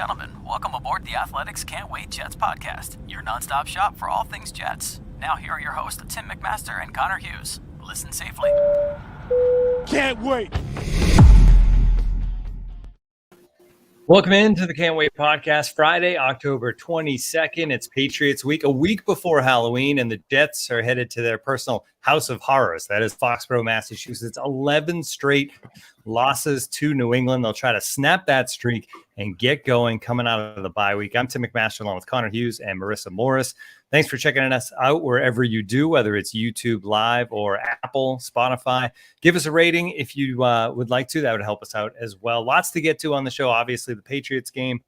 gentlemen, welcome aboard the Athletics Can't Wait Jets podcast, your nonstop shop for all things Jets. Now here are your hosts, Tim McMaster and Connor Hughes. Listen safely. Can't wait. Welcome into the Can't Wait podcast, Friday, October 22nd. It's Patriots week, a week before Halloween, and the Jets are headed to their personal house of horrors. That is Foxboro, Massachusetts. 11 straight losses to New England. They'll try to snap that streak and get going coming out of the bye week. I'm Tim McMaster along with Connor Hughes and Marissa Morris. Thanks for checking us out wherever you do, whether it's YouTube Live or Apple, Spotify. Give us a rating if you would like to. That would help us out as well. Lots to get to on the show. Obviously, the Patriots game.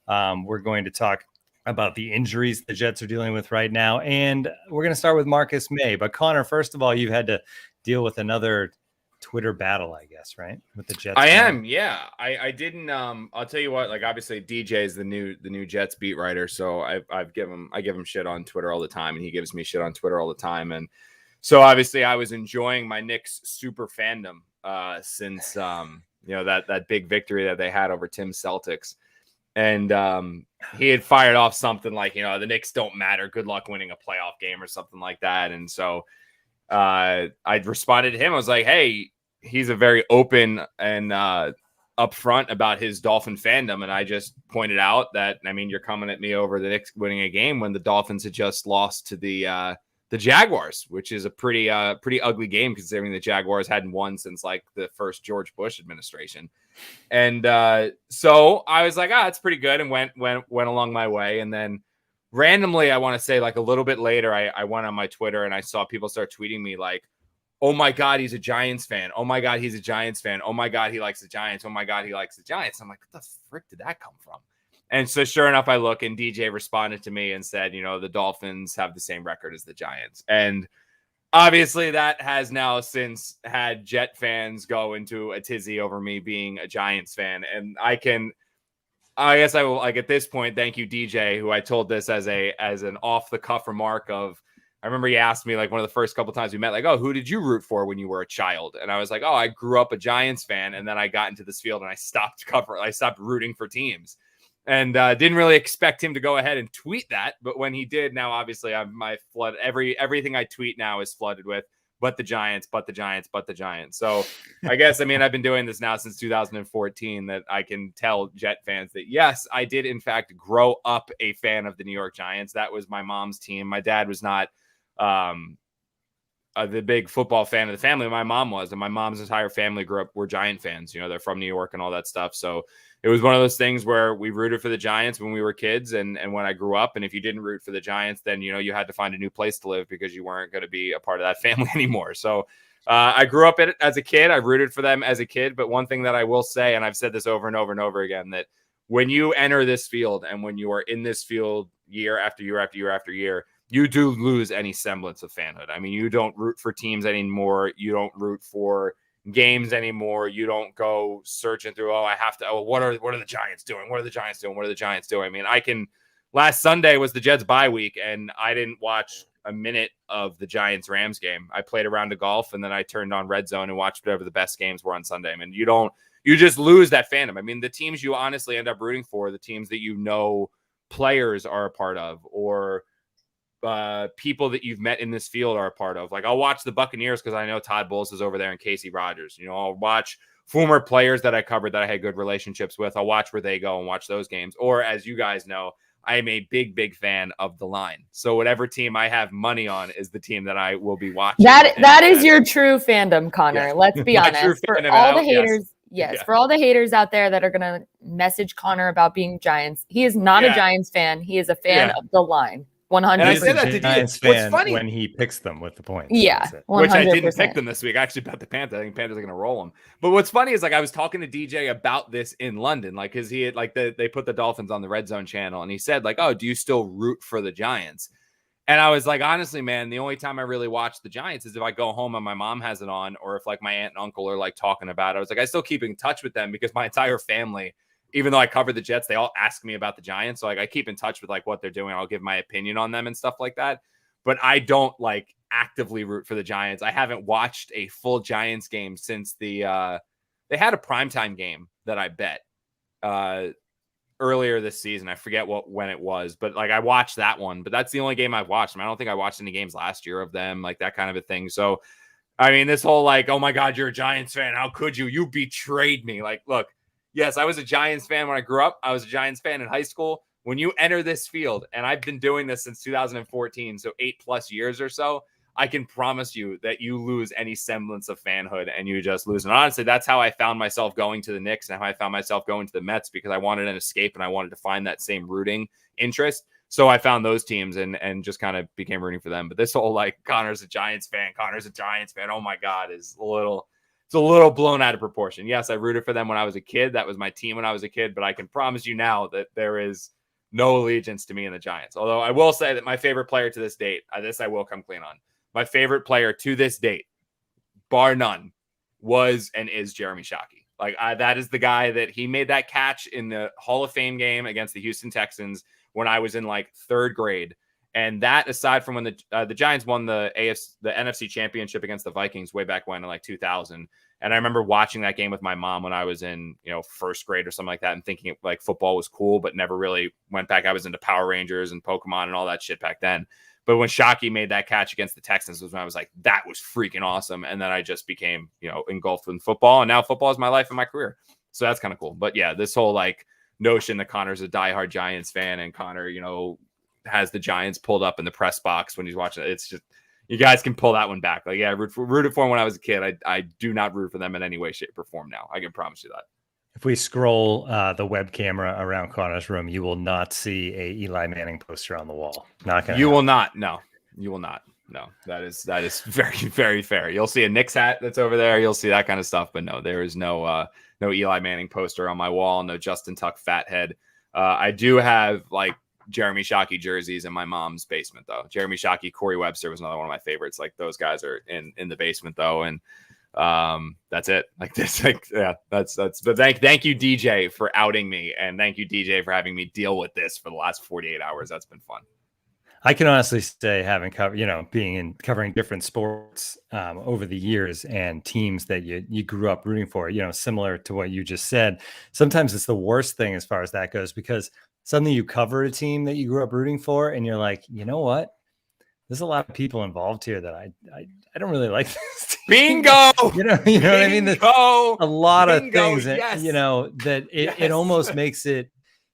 We're going to talk about the injuries the Jets are dealing with right now. And we're going to start with Marcus Maye. But Connor, first of all, you've had to deal with another Twitter battle, I guess, right? With the Jets. I am, yeah. I didn't. I'll tell you what. Like, obviously, DJ is the new Jets beat writer, so I give him shit on Twitter all the time, and he gives me shit on Twitter all the time. And so obviously, I was enjoying my Knicks super fandom since that big victory that they had over Tim's Celtics, and he had fired off something like, the Knicks don't matter. Good luck winning a playoff game or something like that. And so I responded to him. I was like, hey. He's a very open and upfront about his Dolphin fandom. And I just pointed out that, you're coming at me over the Knicks winning a game when the Dolphins had just lost to the Jaguars, which is a pretty ugly game considering the Jaguars hadn't won since like the first George Bush administration. And so I was like, it's pretty good, and went along my way. And then randomly, I want to say like a little bit later, I went on my Twitter and I saw people start tweeting me like, oh my God, he's a Giants fan. Oh my God, he's a Giants fan. Oh my God, he likes the Giants. Oh my God, he likes the Giants. I'm like, what the frick did that come from? And so sure enough, I look, and DJ responded to me and said, the Dolphins have the same record as the Giants. And obviously that has now since had Jet fans go into a tizzy over me being a Giants fan. And I guess I will, like, at this point, thank you, DJ, who I told this as an off the cuff remark of, I remember he asked me like one of the first couple times we met, like, oh, who did you root for when you were a child? And I was like, oh, I grew up a Giants fan. And then I got into this field and I stopped rooting for teams, and didn't really expect him to go ahead and tweet that. But when he did, now obviously everything I tweet now is flooded with, but the Giants, but the Giants, but the Giants. So I guess, I've been doing this now since 2014, that I can tell Jet fans that, yes, I did in fact grow up a fan of the New York Giants. That was my mom's team. My dad was not the big football fan of the family. My mom was, and my mom's entire family were Giant fans. They're from New York and all that stuff. So it was one of those things where we rooted for the Giants when we were kids and when I grew up. And if you didn't root for the Giants, then, you had to find a new place to live because you weren't going to be a part of that family anymore. So I grew up as a kid. I rooted for them as a kid. But one thing that I will say, and I've said this over and over and over again, that when you enter this field and when you are in this field year after year after year after year, you do lose any semblance of fanhood. You don't root for teams anymore. You don't root for games anymore. You don't go searching through, what are the Giants doing? What are the Giants doing? What are the Giants doing? Last Sunday was the Jets bye week, and I didn't watch a minute of the Giants-Rams game. I played a round of golf, and then I turned on Red Zone and watched whatever the best games were on Sunday. You just lose that fandom. The teams you honestly end up rooting for, the teams that players are a part of, or people that you've met in this field are a part of. Like, I'll watch the Buccaneers because I know Todd Bowles is over there and Casey Rogers. I'll watch former players that I covered that I had good relationships with. I'll watch where they go and watch those games. Or, as you guys know, I am a big, big fan of the line. So whatever team I have money on is the team that I will be watching. That is your true fandom, Connor. Yeah. Let's be honest. For all the haters, for all the haters out there that are going to message Connor about being Giants, he is not a Giants fan. He is a fan of the line. 100%. And I said that to Giants fan when he picks them with the points. Yeah, 100%. Which I didn't pick them this week. I actually bet the Panthers. I think Panthers are going to roll them. But what's funny is, like, I was talking to DJ about this in London, like, because he had, like, they put the Dolphins on the Red Zone channel, and he said, like, oh, do you still root for the Giants? And I was like, honestly, man, the only time I really watch the Giants is if I go home and my mom has it on, or if like my aunt and uncle are like talking about it. I was like, I still keep in touch with them because my entire family, even though I cover the Jets, they all ask me about the Giants. So like I keep in touch with like what they're doing. I'll give my opinion on them and stuff like that. But I don't like actively root for the Giants. I haven't watched a full Giants game since they had a primetime game that I bet. earlier this season. I forget when it was, but like I watched that one, but that's the only game I've watched. I mean, I don't think I watched any games last year of them, like that kind of a thing. So, I mean, this whole like, oh my God, you're a Giants fan. How could you? You betrayed me. Like, look, yes, I was a Giants fan when I grew up. I was a Giants fan in high school. When you enter this field, and I've been doing this since 2014, so 8+ years or so, I can promise you that you lose any semblance of fanhood and you just lose. And honestly, that's how I found myself going to the Knicks and how I found myself going to the Mets, because I wanted an escape and I wanted to find that same rooting interest. So I found those teams and just kind of became rooting for them. But this whole like Connor's a Giants fan, oh my God, it's a little blown out of proportion. Yes, I rooted for them when I was a kid. That was my team when I was a kid. But I can promise you now that there is no allegiance to me and the Giants. Although I will say that my favorite player to this date, this I will come clean on. My favorite player to this date, bar none, was and is Jeremy Shockey. Like that is the guy that he made that catch in the Hall of Fame game against the Houston Texans when I was in like 3rd grade. And that, aside from when the Giants won the NFC Championship against the Vikings way back when in like 2000. And I remember watching that game with my mom when I was in, 1st grade or something like that, and thinking like football was cool, but never really went back. I was into Power Rangers and Pokemon and all that shit back then. But when Shockey made that catch against the Texans was when I was like, that was freaking awesome. And then I just became, engulfed in football. And now football is my life and my career. So that's kind of cool. But yeah, this whole like notion that Connor's a diehard Giants fan and Connor, has the Giants pulled up in the press box when he's watching it. It's just, you guys can pull that one back. Like, yeah, I rooted for him when I was a kid. I do not root for them in any way, shape, or form now. I can promise you that. If we scroll the web camera around Connor's room, you will not see a Eli Manning poster on the wall. You will not. No, you will not. No, that is very, very fair. You'll see a Knicks hat that's over there. You'll see that kind of stuff. But no, there is no Eli Manning poster on my wall. No Justin Tuck fathead. I do have like Jeremy Shockey jerseys in my mom's basement, though. Jeremy Shockey, Corey Webster was another one of my favorites. Like those guys are in the basement, though, and that's it. Like this, like yeah, that's. But thank you, DJ, for outing me, and thank you, DJ, for having me deal with this for the last 48 hours. That's been fun. I can honestly say, having covered, covering different sports over the years and teams that you grew up rooting for, similar to what you just said. Sometimes it's the worst thing as far as that goes, because suddenly you cover a team that you grew up rooting for, and you're like, you know what? There's a lot of people involved here that I don't really like this team. Bingo. You know what I mean? There's a lot of things that, yes. That it almost makes it.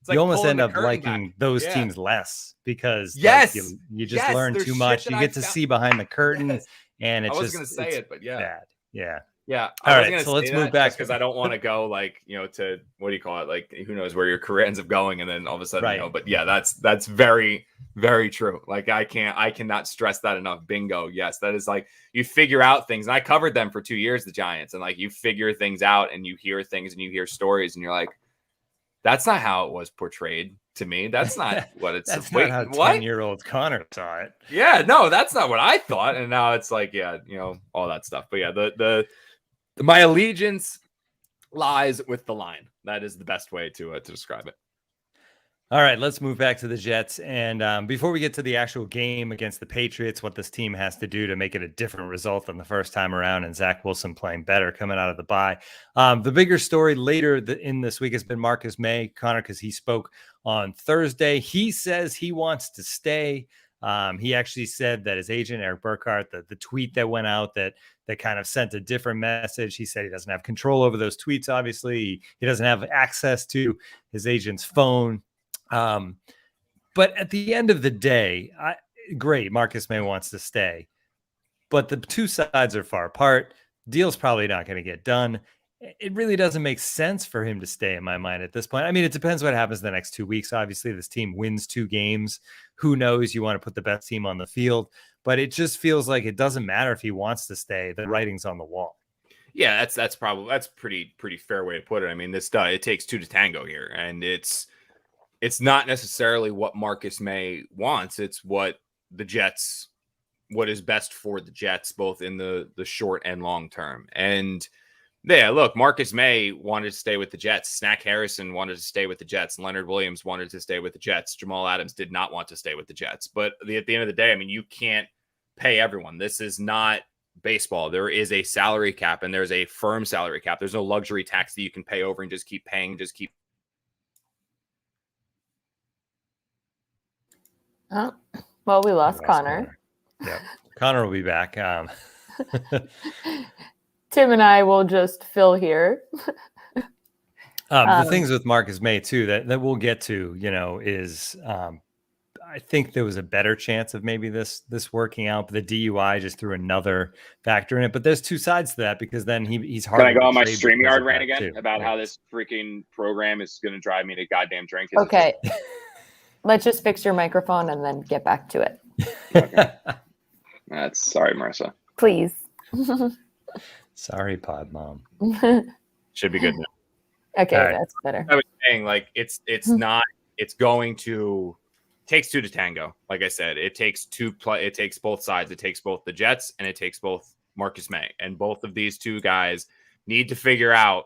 Like you almost end up liking back. Those teams less because you just learn too much. You get to see behind the curtain, and it's just. I was going to say it, but bad. Yeah. All right, so let's move back because I don't want to go like to what do you call it? Like who knows where your career ends up going, and then all of a sudden But yeah, that's very, very true. Like I cannot stress that enough. Bingo. Yes, that is like you figure out things, and I covered them for 2 years, the Giants, and like you figure things out, and you hear things, and you hear stories, and you're like, that's not how it was portrayed to me. That's not what it's. That's not how 10-year-old Connor saw it. Yeah, no, that's not what I thought, and now it's like all that stuff. But yeah, my allegiance lies with the line. That is the best way to describe it. All right, let's move back to the Jets. And before we get to the actual game against the Patriots, what this team has to do to make it a different result than the first time around, and Zach Wilson playing better coming out of the bye. The bigger story later in this week has been Marcus Maye, Connor, because he spoke on Thursday. He says he wants to stay. He actually said that his agent, Eric Burkhart, the tweet that went out that kind of sent a different message. He said he doesn't have control over those tweets. Obviously, he doesn't have access to his agent's phone. But at the end of the day, great, Marcus Maye wants to stay, but the two sides are far apart. Deal's probably not going to get done. It really doesn't make sense for him to stay in my mind at this point. I mean, it depends what happens the next 2 weeks. Obviously, this team wins 2 games. Who knows? You want to put the best team on the field, but it just feels like it doesn't matter if he wants to stay. The writing's on the wall. Yeah, that's pretty fair way to put it. I mean, it takes 2 to tango here, and it's not necessarily what Marcus Maye wants. It's what is best for the Jets, both in the short and long term. And yeah, look, Marcus Maye wanted to stay with the Jets. Snack Harrison wanted to stay with the Jets. Leonard Williams wanted to stay with the Jets. Jamal Adams did not want to stay with the Jets. But at the end of the day, I mean, you can't pay everyone. This is not baseball. There is a salary cap, and there's a firm salary cap. There's no luxury tax that you can pay over and just keep paying, Oh, well, we lost Connor. Yeah, Connor will be back. Tim and I will just fill here. The things with Marcus Maye too that we'll get to, is I think there was a better chance of maybe this working out, but the DUI just threw another factor in it. But there's two sides to that, because then he's hard. Can I go on my StreamYard rant again about how this freaking program is going to drive me to goddamn drink? Okay. Let's just fix your microphone and then get back to it. Okay. Sorry, Marissa. Please. Sorry, Pod Mom. Should be good now. Okay, right. That's better. I was saying, like, it's not. It's going to takes two to tango. Like I said, it takes it takes both sides. It takes both the Jets and it takes both Marcus Maye, and both of these two guys need to figure out.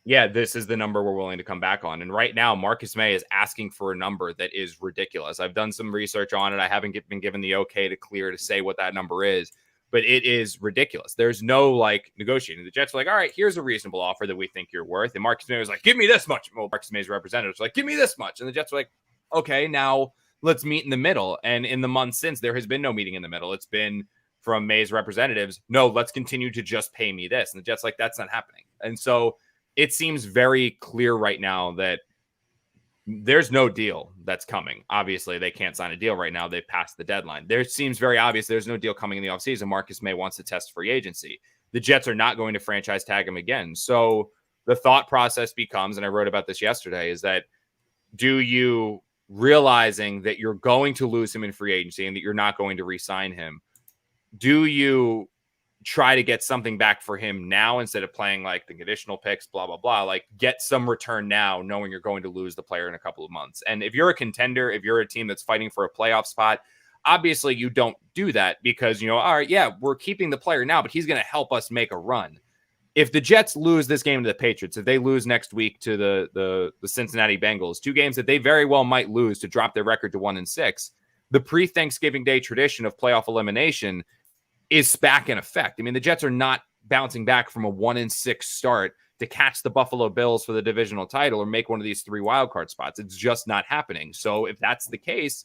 Yeah, this is the number we're willing to come back on. And right now, Marcus Maye is asking for a number that is ridiculous. I've done some research on it. I haven't been given the okay to clear to say what that number is, but it is ridiculous. There's no like negotiating. The Jets are like, all right, here's a reasonable offer that we think you're worth. And Marcus Maye was like, give me this much. Well, Marcus Maye's representatives were like, give me this much. And the Jets were like, okay, now let's meet in the middle. And in the months since, there has been no meeting in the middle. It's been from Maye's representatives, no, let's continue to just pay me this. And the Jets like, that's not happening. And so it seems very clear right now that there's no deal that's coming. Obviously, they can't sign a deal right now. They've passed the deadline. There seems very obvious there's no deal coming in the offseason. Marcus Maye wants to test free agency. The Jets are not going to franchise tag him again. So the thought process becomes, and I wrote about this yesterday, is that do you, realizing that you're going to lose him in free agency and that you're not going to re-sign him, do you try to get something back for him now instead of playing like the conditional picks, blah, blah, blah, like get some return now, knowing you're going to lose the player in a couple of months? And if you're a contender, if you're a team that's fighting for a playoff spot, obviously you don't do that because, all right, yeah, we're keeping the player now, but he's going to help us make a run. If the Jets lose this game to the Patriots, if they lose next week to the Cincinnati Bengals, two games that they very well might lose to drop their record to 1-6, the pre-Thanksgiving Day tradition of playoff elimination is back in effect. I mean, the Jets are not bouncing back from a 1-6 start to catch the Buffalo Bills for the divisional title or make one of these 3 wildcard spots. It's just not happening. So if that's the case,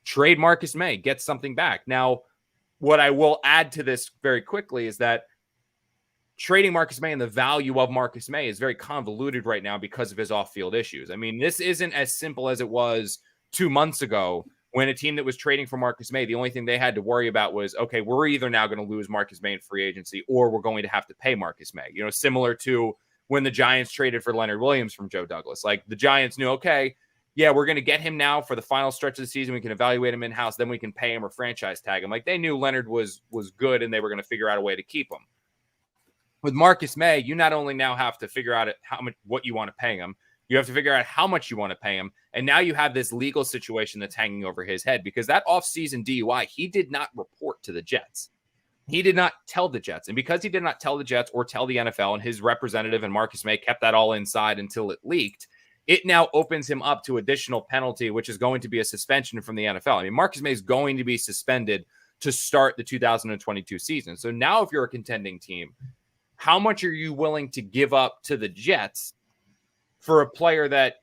trade Marcus Maye, get something back. Now, what I will add to this very quickly is that trading Marcus Maye and the value of Marcus Maye is very convoluted right now because of his off-field issues. I mean, this isn't as simple as it was 2 months ago when a team that was trading for Marcus Maye, the only thing they had to worry about was, okay, we're either now going to lose Marcus Maye in free agency or we're going to have to pay Marcus Maye. Similar to when the Giants traded for Leonard Williams from Joe Douglas. Like the Giants knew, okay, yeah, we're going to get him now for the final stretch of the season. We can evaluate him in-house. Then we can pay him or franchise tag him. Like they knew Leonard was good and they were going to figure out a way to keep him. With Marcus Maye, you not only now have to figure out what you want to pay him, you have to figure out how much you want to pay him. And now you have this legal situation that's hanging over his head because that offseason DUI, he did not report to the Jets. He did not tell the Jets. And because he did not tell the Jets or tell the NFL, and his representative and Marcus Maye kept that all inside until it leaked, it now opens him up to additional penalty, which is going to be a suspension from the NFL. I mean, Marcus Maye is going to be suspended to start the 2022 season. So now if you're a contending team, how much are you willing to give up to the Jets for a player that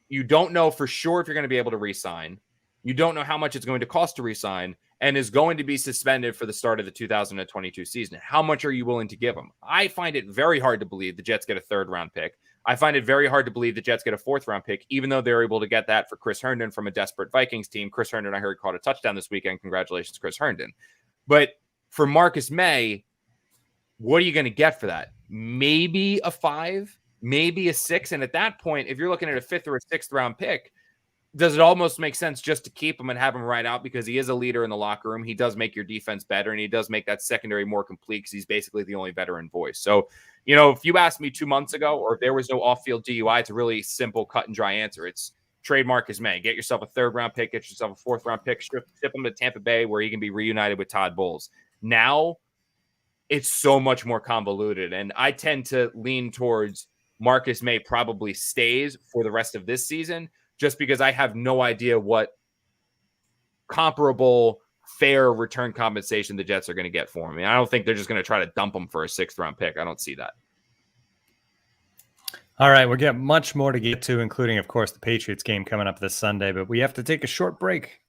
you don't know for sure if you're going to be able to re-sign? You don't know how much it's going to cost to re-sign and is going to be suspended for the start of the 2022 season. How much are you willing to give them? I find it very hard to believe the Jets get a 3rd-round pick. I find it very hard to believe the Jets get a 4th-round pick, even though they're able to get that for Chris Herndon from a desperate Vikings team. Chris Herndon, I heard, caught a touchdown this weekend. Congratulations, Chris Herndon. But for Marcus Maye, what are you going to get for that? Maybe a 5, maybe a 6. And at that point, if you're looking at a 5th or a 6th-round pick, does it almost make sense just to keep him and have him right out because he is a leader in the locker room? He does make your defense better, and he does make that secondary more complete because he's basically the only veteran voice. So, if you asked me 2 months ago or if there was no off-field DUI, it's a really simple cut and dry answer. It's trade Marcus Maye. Get yourself a 3rd-round pick, get yourself a 4th-round pick, ship him to Tampa Bay where he can be reunited with Todd Bowles. Now, it's so much more convoluted, and I tend to lean towards Marcus Maye probably stays for the rest of this season just because I have no idea what comparable fair return compensation the Jets are going to get for him. I mean, I don't think they're just going to try to dump him for a 6th-round pick. I don't see that. All right, we'll get much more to get to, including, of course, the Patriots game coming up this Sunday, but we have to take a short break.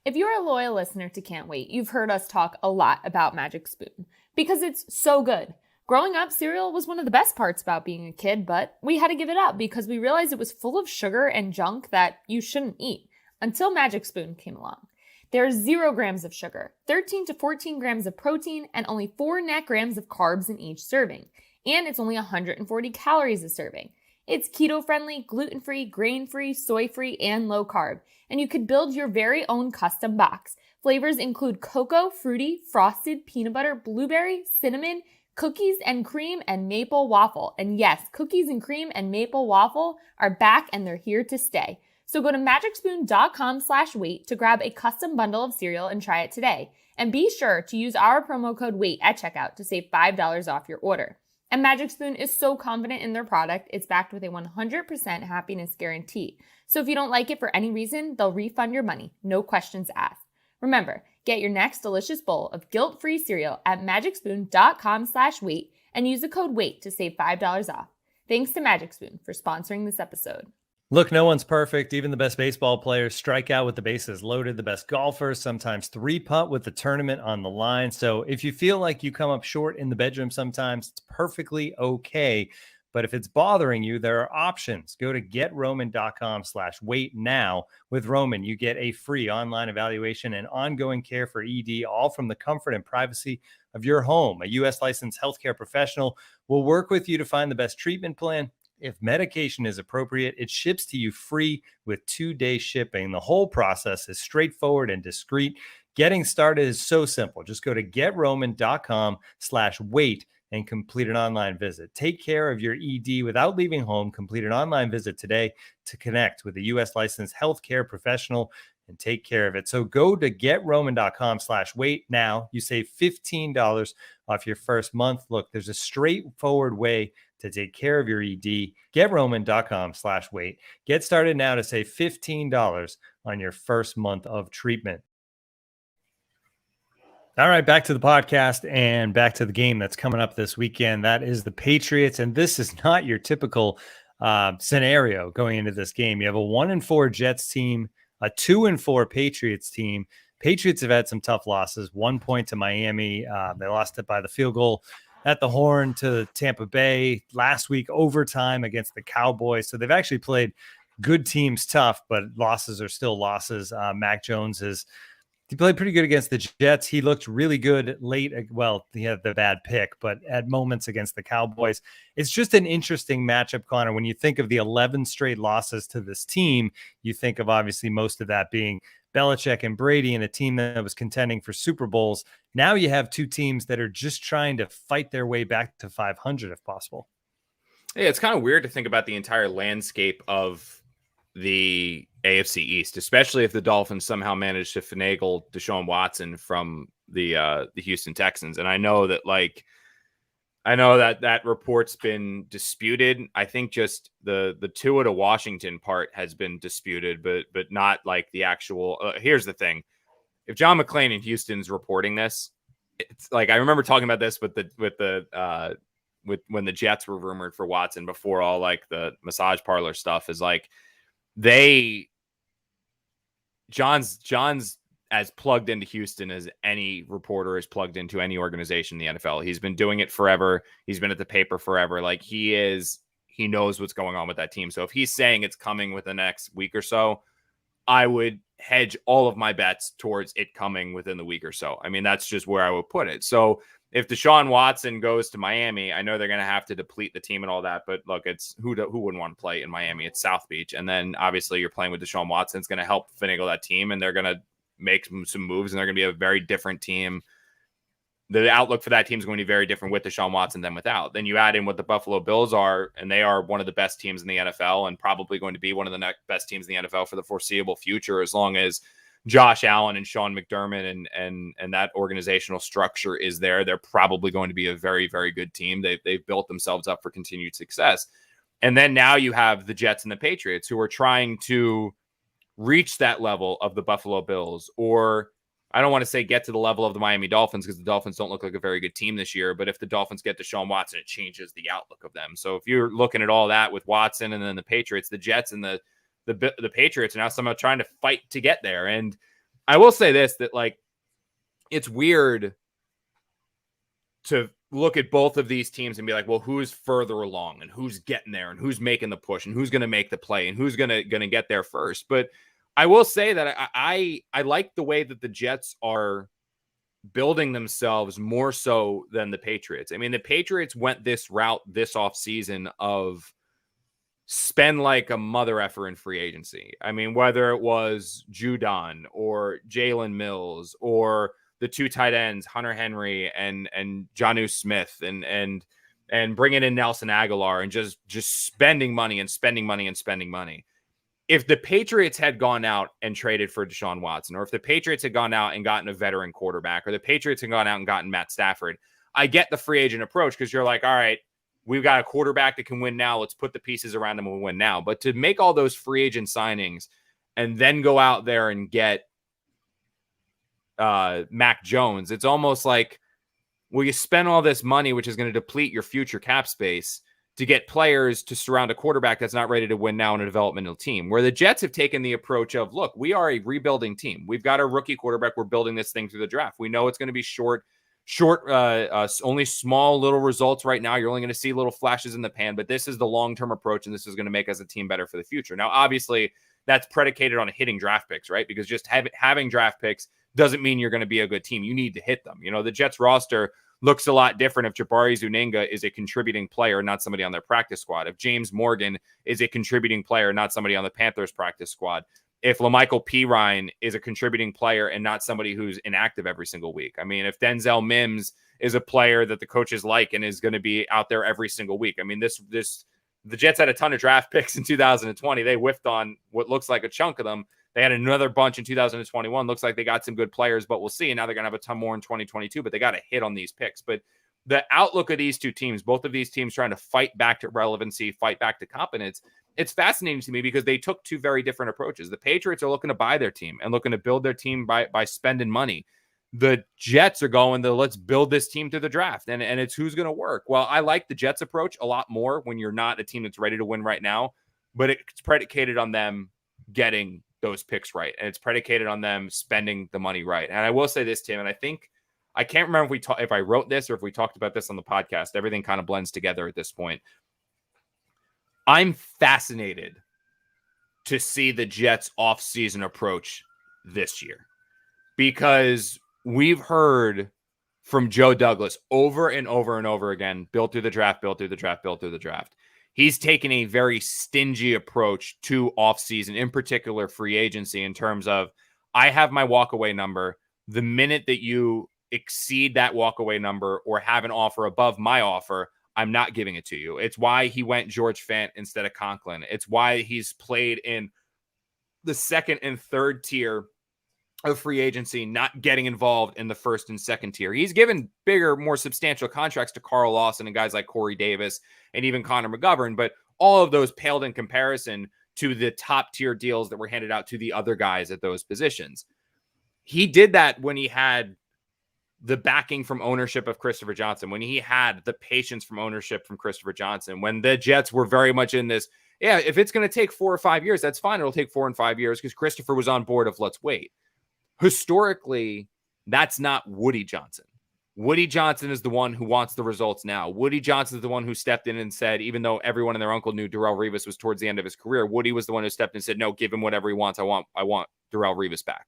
If you're a loyal listener to Can't Wait, you've heard us talk a lot about Magic Spoon because it's so good. Growing up, cereal was one of the best parts about being a kid, but we had to give it up because we realized it was full of sugar and junk that you shouldn't eat until Magic Spoon came along. There are 0 grams of sugar, 13 to 14 grams of protein, and only 4 net grams of carbs in each serving. And it's only 140 calories a serving. It's keto-friendly, gluten-free, grain-free, soy-free, and low-carb. And you could build your very own custom box. Flavors include cocoa, fruity, frosted, peanut butter, blueberry, cinnamon, cookies and cream, and maple waffle. And yes, cookies and cream and maple waffle are back and they're here to stay. So go to magicspoon.com/wait to grab a custom bundle of cereal and try it today. And be sure to use our promo code WAIT at checkout to save $5 off your order. And Magic Spoon is so confident in their product, it's backed with a 100% happiness guarantee. So if you don't like it for any reason, they'll refund your money, no questions asked. Remember, get your next delicious bowl of guilt-free cereal at magicspoon.com/wait and use the code WAIT to save $5 off. Thanks to Magic Spoon for sponsoring this episode. Look, no one's perfect. Even the best baseball players strike out with the bases loaded. The best golfers sometimes 3-putt with the tournament on the line. So if you feel like you come up short in the bedroom sometimes, it's perfectly okay. But if it's bothering you, there are options. Go to GetRoman.com/wait now. With Roman, you get a free online evaluation and ongoing care for ED, all from the comfort and privacy of your home. A U.S. licensed healthcare professional will work with you to find the best treatment plan. If medication is appropriate, it ships to you free with 2-day shipping. The whole process is straightforward and discreet. Getting started is so simple. Just go to GetRoman.com/wait and complete an online visit. Take care of your ED without leaving home. Complete an online visit today to connect with a U.S. licensed healthcare professional and take care of it. So go to GetRoman.com/wait now. You save $15 off your first month. Look, there's a straightforward way to take care of your ED. GetRoman.com/wait. Get started now to save $15 on your first month of treatment. All right, back to the podcast and back to the game that's coming up this weekend. That is the Patriots, and this is not your typical scenario going into this game. You have a 1-4 Jets team, a 2-4 Patriots team. Patriots have had some tough losses. 1 point to Miami. They lost it by the field goal at the horn to Tampa Bay. Last week, overtime against the Cowboys. So they've actually played good teams tough, but losses are still losses. Mac Jones he played pretty good against the Jets. He looked really good late. Well, he had the bad pick, but at moments against the Cowboys. It's just an interesting matchup, Connor. When you think of the 11 straight losses to this team, you think of obviously most of that being Belichick and Brady and a team that was contending for Super Bowls. Now you have two teams that are just trying to fight their way back to 500 if possible. Yeah, it's kind of weird to think about the entire landscape of the AFC East, especially if the Dolphins somehow manage to finagle Deshaun Watson from the Houston Texans. And I know that that report's been disputed. I think just the Tua to Washington part has been disputed, but not like the actual. Here's the thing: if John McClain in Houston's reporting this, it's like I remember talking about this with when the Jets were rumored for Watson before all like the massage parlor stuff is like. John's as plugged into Houston as any reporter is plugged into any organization in the NFL. He's been doing it forever. He's been at the paper forever. Like he knows what's going on with that team. So if he's saying it's coming within the next week or so, I would hedge all of my bets towards it coming within the week or so. I mean, that's just where I would put it. So if Deshaun Watson goes to Miami, I know they're going to have to deplete the team and all that, but look, it's who wouldn't want to play in Miami? It's South Beach. And then obviously you're playing with Deshaun Watson. It's going to help finagle that team and they're going to make some moves and they're going to be a very different team. The outlook for that team is going to be very different with Deshaun Watson than without. Then you add in what the Buffalo Bills are, and they are one of the best teams in the NFL and probably going to be one of the next best teams in the NFL for the foreseeable future, as long as Josh Allen and Sean McDermott and that organizational structure is there. They're probably going to be a very, very good team. They've built themselves up for continued success. And then now you have the Jets and the Patriots who are trying to reach that level of the Buffalo Bills or I don't want to say get to the level of the Miami Dolphins, because the Dolphins don't look like a very good team this year. But if the Dolphins get Deshaun Watson, it changes the outlook of them. So if you're looking at all that with Watson and then the Patriots, the Jets and the Patriots are now somehow trying to fight to get there. And I will say this, that like, it's weird to look at both of these teams and be like, well, who's further along and who's getting there and who's making the push and who's going to make the play and who's going to get there first. But I will say that I like the way that the Jets are building themselves more so than the Patriots. I mean, the Patriots went this route this offseason of spend like a mother effer in free agency. I mean, whether it was Judon or Jalen Mills or the two tight ends, Hunter Henry and Jonnu Smith, and bringing in Nelson Aguilar, and just spending money and spending money and spending money. If the Patriots had gone out and traded for Deshaun Watson, or if the Patriots had gone out and gotten a veteran quarterback, or the Patriots had gone out and gotten Matt Stafford, I get the free agent approach, because you're like, all right, we've got a quarterback that can win now. Let's put the pieces around him and win now. But to make all those free agent signings and then go out there and get Mac Jones, it's almost like, well, you spend all this money, which is going to deplete your future cap space, to get players to surround a quarterback that's not ready to win now in a developmental team. Where the Jets have taken the approach of, look, we are a rebuilding team. We've got a rookie quarterback. We're building this thing through the draft. We know it's going to be short, only small little results right now. You're only going to see little flashes in the pan, but this is the long-term approach, and this is going to make us a team better for the future. Now, obviously, that's predicated on hitting draft picks, right? Because just having draft picks doesn't mean you're going to be a good team. You need to hit them. You know, the Jets roster looks a lot different if Jabari Zuniga is a contributing player, not somebody on their practice squad. If James Morgan is a contributing player, not somebody on the Panthers practice squad. If LaMichael Pirine is a contributing player and not somebody who's inactive every single week. I mean, if Denzel Mims is a player that the coaches like and is going to be out there every single week. I mean, the Jets had a ton of draft picks in 2020. They whiffed on what looks like a chunk of them. They had another bunch in 2021. Looks like they got some good players, but we'll see. And now they're going to have a ton more in 2022, but they got to hit on these picks. But the outlook of these two teams, both of these teams trying to fight back to relevancy, fight back to competence, it's fascinating to me because they took two very different approaches. The Patriots are looking to buy their team and looking to build their team by spending money. The Jets are going to let's build this team through the draft, and it's who's going to work. Well, I like the Jets approach a lot more when you're not a team that's ready to win right now, but it's predicated on them getting those picks right, and it's predicated on them spending the money right. And I will say this, Tim, and I can't remember if I wrote this or if we talked about this on the podcast. Everything kind of blends together at this point. I'm fascinated to see the Jets offseason approach this year, because we've heard from Joe Douglas over and over and over again, built through the draft, built through the draft, built through the draft. He's taken a very stingy approach to offseason, in particular free agency, in terms of, I have my walkaway number. The minute that you exceed that walkaway number or have an offer above my offer, I'm not giving it to you. It's why he went George Fant instead of Conklin. It's why he's played in the second and third tier of free agency, not getting involved in the first and second tier. He's given bigger, more substantial contracts to Carl Lawson and guys like Corey Davis and even Connor McGovern, but all of those paled in comparison to the top tier deals that were handed out to the other guys at those positions. He did that when he had the backing from ownership of Christopher Johnson, when he had the patience from ownership from Christopher Johnson, when the Jets were very much in this, yeah, if it's going to take 4 or 5 years, that's fine. It'll take 4 and 5 years because Christopher was on board of let's wait. Historically, that's not Woody Johnson. Woody Johnson is the one who wants the results now. Woody Johnson is the one who stepped in and said, even though everyone and their uncle knew Darrelle Revis was towards the end of his career, Woody was the one who stepped in and said, no, give him whatever he wants. I want Darrelle Revis back.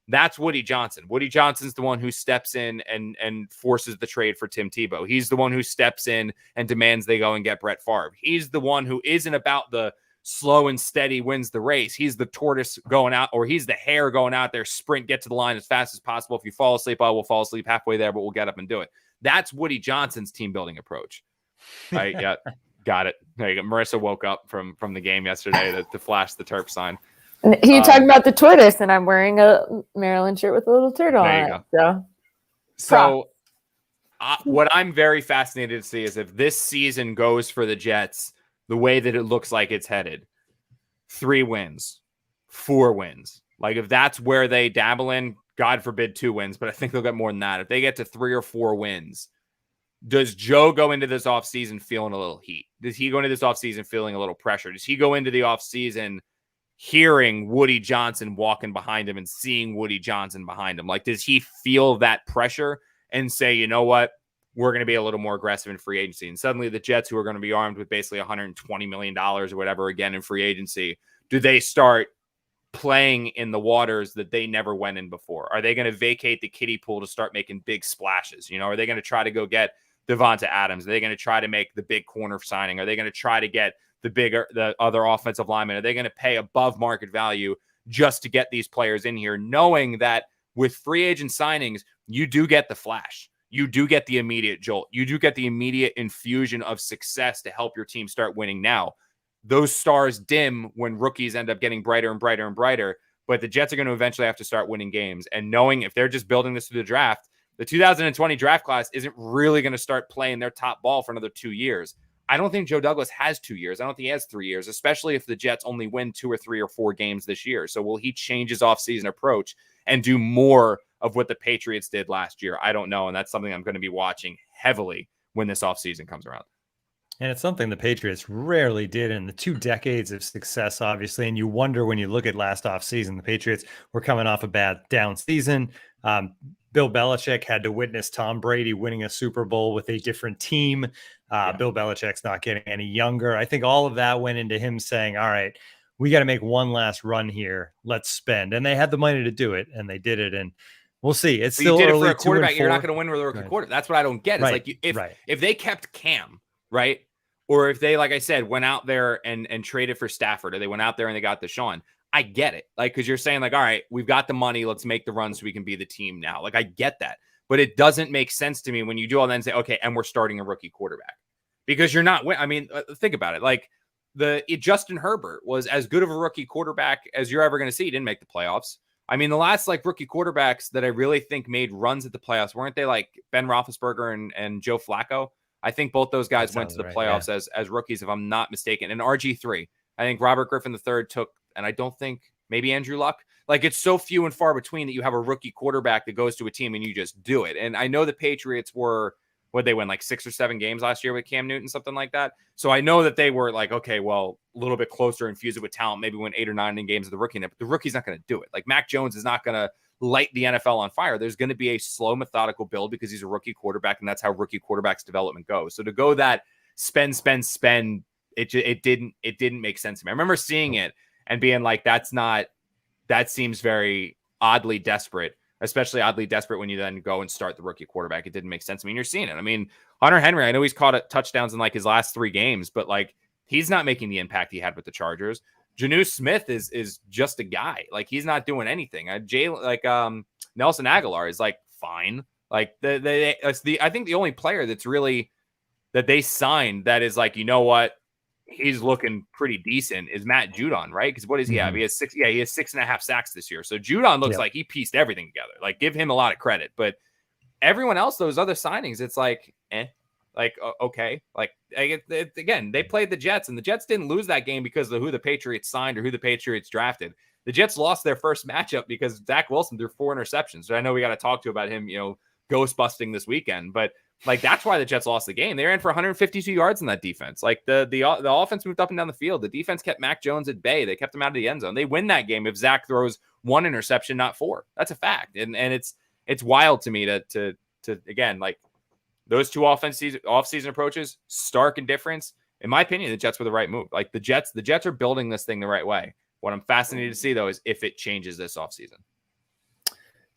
That's Woody Johnson. Woody Johnson's the one who steps in and forces the trade for Tim Tebow. He's the one who steps in and demands they go and get Brett Favre. He's the one who isn't about the slow and steady wins the race. He's the tortoise going out, or he's the hare going out there, sprint, get to the line as fast as possible. If you fall asleep, I will fall asleep halfway there, but we'll get up and do it. That's Woody Johnson's team building approach. Right? Yeah, got it. There you go. Marissa woke up from the game yesterday to flash the Terp sign. You're talking about the tortoise, and I'm wearing a Maryland shirt with a little turtle on it. So what I'm very fascinated to see is if this season goes for the Jets the way that it looks like it's headed, 3 wins, 4 wins. Like if that's where they dabble in, God forbid 2 wins, but I think they'll get more than that. If they get to 3 or 4 wins, does Joe go into this offseason feeling a little heat? Does he go into this offseason feeling a little pressure? Does he go into the offseason hearing Woody Johnson walking behind him and seeing Woody Johnson behind him? Like, does he feel that pressure and say, you know what, we're going to be a little more aggressive in free agency? And suddenly the Jets, who are going to be armed with basically $120 million or whatever again in free agency, do they start playing in the waters that they never went in before? Are they going to vacate the kiddie pool to start making big splashes? You know, are they going to try to go get Devonta Adams? Are they going to try to make the big corner signing? Are they going to try to get the other offensive linemen? Are they going to pay above market value just to get these players in here, knowing that with free agent signings, you do get the flash. You do get the immediate jolt. You do get the immediate infusion of success to help your team start winning. Now, those stars dim when rookies end up getting brighter and brighter and brighter, but the Jets are going to eventually have to start winning games. And knowing if they're just building this through the draft, the 2020 draft class isn't really going to start playing their top ball for another 2 years. I don't think Joe Douglas has 2 years. I don't think he has 3 years, especially if the Jets only win 2 or 3 or 4 games this year. So will he change his offseason approach and do more of what the Patriots did last year? I don't know. And that's something I'm going to be watching heavily when this offseason comes around. And it's something the Patriots rarely did in the 2 decades of success, obviously. And you wonder when you look at last offseason, the Patriots were coming off a bad down season. Bill Belichick had to witness Tom Brady winning a Super Bowl with a different team. Bill Belichick's not getting any younger. I think all of that went into him saying, all right, we got to make one last run here. Let's spend. And they had the money to do it, and they did it. And we'll see. It's still early. For a quarterback, you're not going to win with a rookie quarterback. That's what I don't get. It's like if they kept Cam, right? Or if they, like I said, went out there and traded for Stafford, or they went out there and they got Deshaun, I get it. Like, because you're saying, like, all right, we've got the money, let's make the run so we can be the team now. Like, I get that. But it doesn't make sense to me when you do all that and say, okay, and we're starting a rookie quarterback. Because you're not, I mean, think about it. Like, Justin Herbert was as good of a rookie quarterback as you're ever going to see. He didn't make the playoffs. I mean, the last, like, rookie quarterbacks that I really think made runs at the playoffs, weren't they, like, Ben Roethlisberger and Joe Flacco? I think both those guys went to the playoffs as rookies, if I'm not mistaken. And RG3, I think Robert Griffin III took, and I don't think maybe Andrew Luck. Like, it's so few and far between that you have a rookie quarterback that goes to a team and you just do it. And I know the Patriots were, what they win, like 6 or 7 games last year with Cam Newton, something like that. So I know that they were like, okay, well, a little bit closer, infuse it with talent, maybe win 8 or 9 in games of the rookie. But the rookie's not going to do it. Like, Mac Jones is not going to light the NFL on fire. There's going to be a slow, methodical build because he's a rookie quarterback, and that's how rookie quarterbacks development goes. So to go that spend, it didn't make sense to me. I remember seeing it and being like, that seems very oddly desperate, especially oddly desperate when you then go and start the rookie quarterback. It didn't make sense to me. And you're seeing it. I mean, Hunter Henry, I know he's caught touchdowns in like his last 3 games, but like, he's not making the impact he had with the Chargers. Janu Smith is just a guy. Like, he's not doing anything. Nelson Aguilar is like fine. Like I think the only player that's really that they signed that is like, you know what, he's looking pretty decent is Matt Judon, right? Because what does he have? He has 6.5 sacks this year. So Judon looks like he pieced everything together. Like, give him a lot of credit. But everyone else, those other signings, it's like, okay. Like, again, they played the Jets, and the Jets didn't lose that game because of who the Patriots signed or who the Patriots drafted. The Jets lost their first matchup because Zach Wilson threw 4 interceptions. So I know we got to talk to about him, ghost busting this weekend, but like, that's why the Jets lost the game. They ran for 152 yards in that defense. Like, the offense moved up and down the field. The defense kept Mac Jones at bay. They kept him out of the end zone. They win that game if Zach throws 1 interception, not 4. That's a fact. And it's wild to me to again, like, those 2 offseason approaches, stark in difference. In my opinion, the Jets were the right move. Like, the Jets are building this thing the right way. What I'm fascinated to see, though, is if it changes this offseason.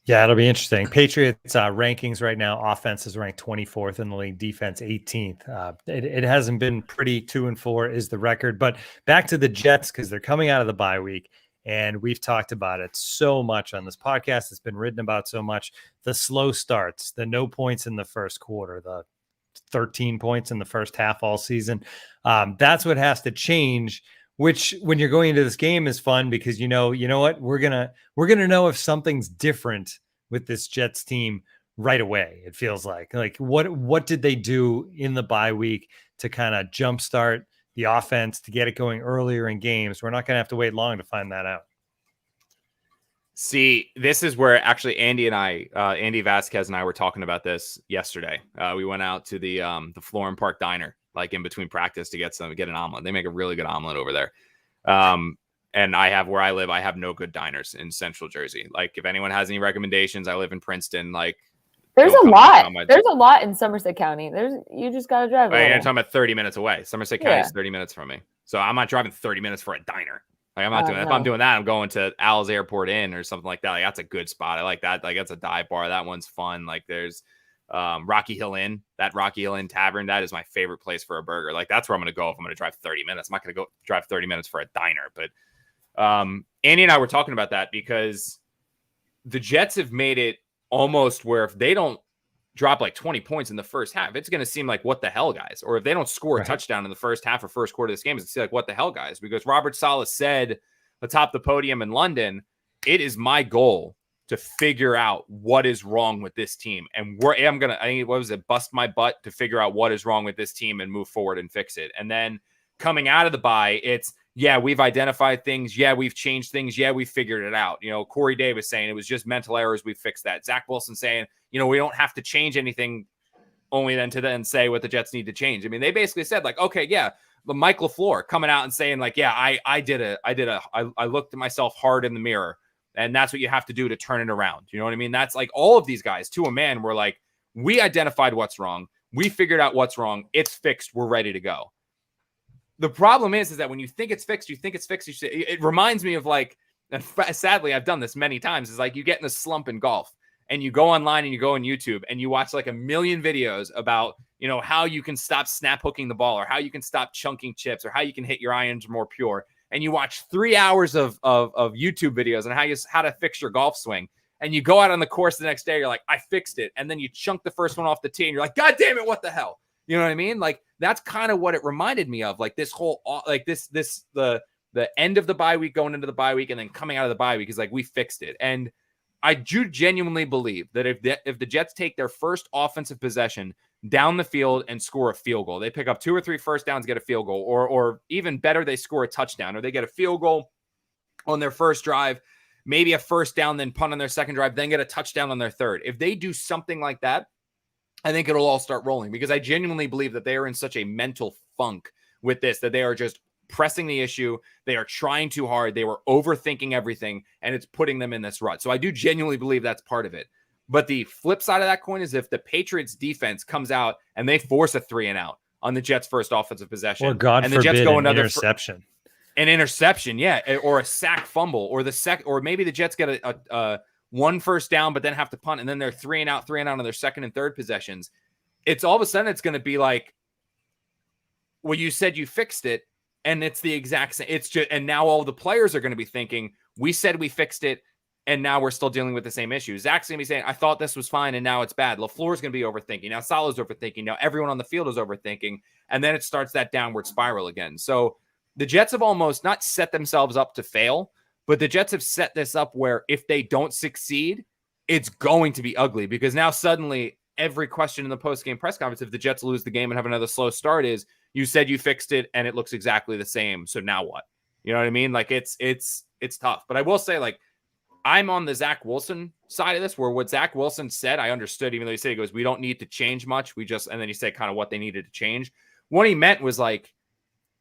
Yeah, it'll be interesting. Patriots rankings right now, offense is ranked 24th in the league, defense 18th. It hasn't been pretty. 2-4 is the record. But back to the Jets, because they're coming out of the bye week, and we've talked about it so much on this podcast. It's been written about so much. The slow starts, the no points in the first quarter, the 13 points in the first half all season. That's what has to change, which when you're going into this game is fun because you know what, we're gonna know if something's different with this Jets team right away. It feels like what did they do in the bye week to kind of jumpstart the offense to get it going earlier in games? We're not going to have to wait long to find that out. See, this is where actually Andy Vasquez and I were talking about this yesterday. We went out to the Florin Park Diner, like in between practice to get an omelet. They make a really good omelet over there. And where I live, I have no good diners in Central Jersey. Like if anyone has any recommendations, I live in Princeton. Like there's a lot. There's a lot in Somerset County. You just got to drive. You're talking about 30 minutes away. Somerset County is 30 minutes from me. So I'm not driving 30 minutes for a diner. Like I'm not doing that. If I'm doing that, I'm going to Al's Airport Inn or something like that. Like that's a good spot. I like that. Like that's a dive bar. That one's fun. Like there's Rocky Hill Inn, that Rocky Hill Inn Tavern. That is my favorite place for a burger. Like that's where I'm going to go if I'm going to drive 30 minutes. I'm not going to go drive 30 minutes for a diner. But Andy and I were talking about that because the Jets have made it almost where if they don't drop like 20 points in the first half, it's going to seem like what the hell, guys. Or if they don't score a touchdown in the first half or first quarter of this game, it's like what the hell, guys. Because Robert Saleh said atop the podium in London, it is my goal to figure out what is wrong with this team. And bust my butt to figure out what is wrong with this team and move forward and fix it. And then coming out of the bye, it's, yeah, we've identified things. Yeah, we've changed things. Yeah, we figured it out. Corey Davis saying it was just mental errors. We fixed that. Zach Wilson saying, we don't have to change anything only then to then say what the Jets need to change. I mean, they basically said like, okay, yeah, but Mike LaFleur coming out and saying like, yeah, I looked at myself hard in the mirror and that's what you have to do to turn it around. You know what I mean? That's like all of these guys to a man were like, we identified what's wrong. We figured out what's wrong. It's fixed. We're ready to go. The problem is that when you think it's fixed, it reminds me of like, and sadly, I've done this many times, is like you get in a slump in golf and you go online and you go on YouTube and you watch like a million videos about, how you can stop snap hooking the ball or how you can stop chunking chips or how you can hit your irons more pure. And you watch 3 hours of YouTube videos on how to fix your golf swing. And you go out on the course the next day, you're like, I fixed it. And then you chunk the first one off the tee and you're like, God damn it, what the hell? You know what I mean? Like that's kind of what it reminded me of. Like this whole, like the end of the bye week going into the bye week and then coming out of the bye week is like, we fixed it. And I do genuinely believe that if the Jets take their first offensive possession down the field and score a field goal, they pick up 2 or 3 first downs, get a field goal, or even better, they score a touchdown or they get a field goal on their first drive, maybe a first down, then punt on their second drive, then get a touchdown on their third. If they do something like that, I think it'll all start rolling because I genuinely believe that they are in such a mental funk with this, that they are just pressing the issue. They are trying too hard. They were overthinking everything and it's putting them in this rut. So I do genuinely believe that's part of it. But the flip side of that coin is if the Patriots defense comes out and they force a 3-and-out on the Jets' first offensive possession, or God and forbid, the Jets go another interception. An interception, yeah, or a sack fumble, or maybe the Jets get a one first down, but then have to punt, and then they're 3-and-out on their second and third possessions. It's all of a sudden it's going to be like, well, you said you fixed it, and it's the exact same. It's just, and now all the players are going to be thinking, we said we fixed it, and now we're still dealing with the same issue. Zach's going to be saying, I thought this was fine, and now it's bad. LaFleur's going to be overthinking. Now Saleh's overthinking. Now everyone on the field is overthinking, and then it starts that downward spiral again. So the Jets have almost not set themselves up to fail, but the Jets have set this up where if they don't succeed, it's going to be ugly because now suddenly every question in the post-game press conference, if the Jets lose the game and have another slow start, is you said you fixed it and it looks exactly the same. So now what? You know what I mean? Like it's tough. But I will say, like, I'm on the Zach Wilson side of this, where what Zach Wilson said, I understood, even though he said, he goes, we don't need to change much. And then he said kind of what they needed to change. What he meant was like,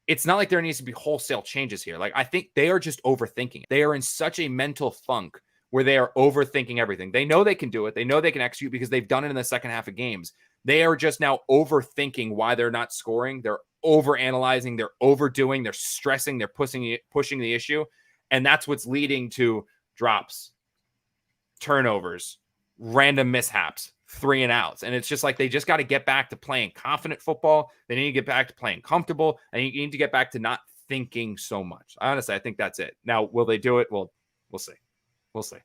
it's not like there needs to be wholesale changes here. Like, I think they are just overthinking. They are in such a mental funk where they are overthinking everything. They know they can do it. They know they can execute because they've done it in the second half of games. They are just now overthinking why they're not scoring. They're overanalyzing. They're overdoing. They're stressing. They're pushing the issue. And that's what's leading to drops, turnovers, random mishaps, 3-and-outs. And it's just like they just got to get back to playing confident football. They need to get back to playing comfortable. And you need to get back to not thinking so much. Honestly, I think that's it. Now, will they do it? Well, we'll see. We'll see.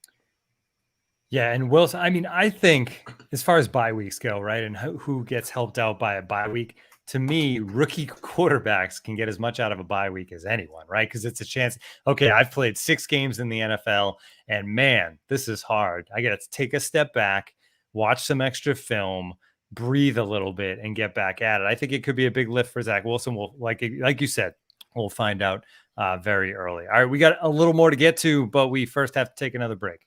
Yeah, and Wilson, I mean, I think as far as bye weeks go, right, and who gets helped out by a bye week, to me, rookie quarterbacks can get as much out of a bye week as anyone, right? Because it's a chance. Okay, I've played 6 games in the NFL, and man, this is hard. I got to take a step back, watch some extra film, breathe a little bit, and get back at it. I think it could be a big lift for Zach Wilson. We'll, like you said, we'll find out very early. All right, we got a little more to get to, but we first have to take another break.